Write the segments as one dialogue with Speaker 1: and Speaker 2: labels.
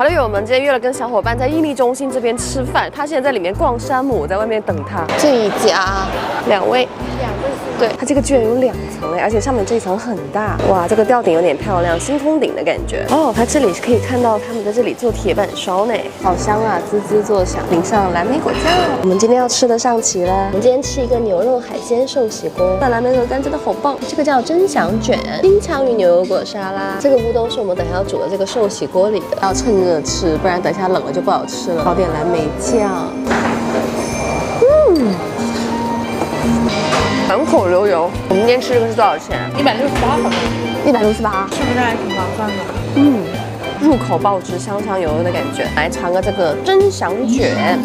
Speaker 1: 好了，友们，今天约了跟小伙伴在伊利中心这边吃饭，他现在在里面逛山姆，我在外面等他。这一家2位。 对，它这个居然有2层哎，而且上面这一层很大，哇，这个吊顶有点漂亮，星空顶的感觉。哦，它这里是可以看到他们在这里做铁板烧呢，好香啊，滋滋作响，淋上蓝莓果酱。我们今天要吃的上齐了，我们今天吃一个牛肉海鲜寿喜锅，那蓝莓鹅肝真的好棒。这个叫真香卷，金枪鱼牛油果沙拉，这个乌冬是我们等一下要煮的这个寿喜锅里的，要趁热吃，不然等一下冷了就不好吃了。搞点蓝莓酱，满口流油。我们今天吃这个是多少钱
Speaker 2: 168好像。
Speaker 1: 168，
Speaker 2: 是不是还挺划算的？
Speaker 1: 入口爆汁，香香油油的感觉。来尝个这个真香卷，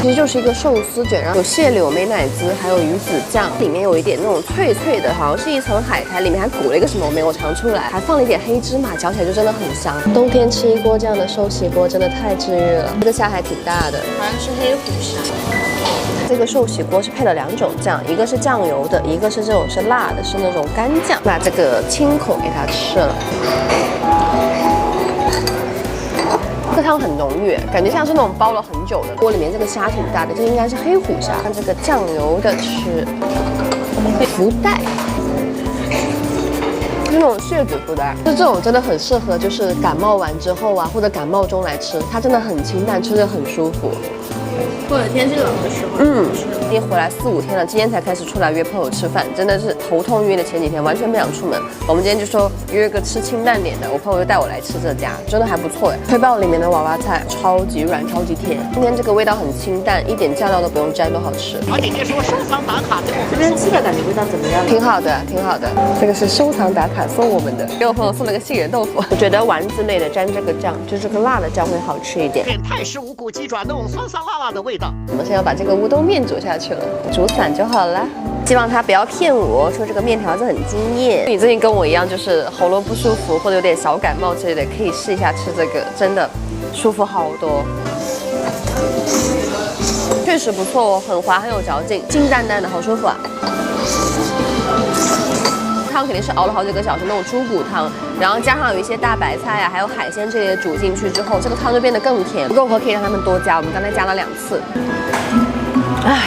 Speaker 1: 其实就是一个寿司卷，然后有蟹柳、美乃滋，还有鱼子酱，里面有一点那种脆脆的，好像是一层海苔，里面还裹了一个什么，我没有尝出来，还放了一点黑芝麻，嚼起来就真的很香。冬天吃一锅这样的寿喜锅真的太治愈了。这个虾还挺大的，
Speaker 2: 好像是黑虎虾。
Speaker 1: 这个寿喜锅是配了2种酱，一个是酱油的，一个是这种是辣的，是那种干酱。把这个清口给它吃了，这个汤很浓郁，感觉像是那种煲了很久的。锅里面这个虾挺大的，这应该是黑虎虾。看这个酱油的吃，福袋。 是那种血脂福袋，就这种真的很适合，就是感冒完之后啊，或者感冒中来吃，它真的很清淡，吃着很舒服。
Speaker 2: 或者天气冷的时候，
Speaker 1: 今天回来4、5天了，今天才开始出来约朋友吃饭，真的是头痛约的前几天，完全不想出门。我们今天就说约个吃清淡点的，我朋友就带我来吃这家，真的还不错哎。推爆里面的娃娃菜超级软，超级甜。今天这个味道很清淡，一点酱料都不用沾，都好吃。
Speaker 3: 小姐姐说收藏打卡给我
Speaker 2: 这边吃的感觉味道怎么样？
Speaker 1: 挺好的，挺好的。这个是收藏打卡送我们的，给我朋友送了个杏仁豆腐。我觉得丸子类的沾这个酱，就这个辣的酱会好吃一点。
Speaker 3: 泰式无骨鸡爪那种酸酸辣辣的味道。
Speaker 1: 我们现在要把这个乌冬面煮下去了，煮散就好了。希望他不要骗我说这个面条子很惊艳。你最近跟我一样，就是喉咙不舒服或者有点小感冒之类的，可以试一下吃这个，真的舒服好多。确实不错哦，很滑，很有嚼劲，清淡淡的，好舒服啊。汤肯定是熬了好几个小时那种猪骨汤，然后加上有一些大白菜啊，还有海鲜这些煮进去之后，这个汤就变得更甜。不够喝可以让他们多加，我们刚才加了2次。唉，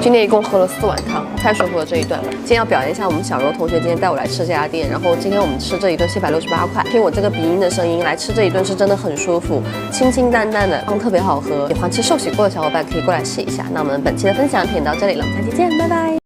Speaker 1: 今天一共喝了4碗汤，太舒服了这一顿了。今天要表扬一下我们小柔同学，今天带我来吃这家店，然后今天我们吃这一顿768块，听我这个鼻音的声音来吃这一顿是真的很舒服，清清淡淡的，汤特别好喝。喜欢吃寿喜锅的小伙伴可以过来试一下。那我们本期的分享就到这里了，我们下期见，拜拜。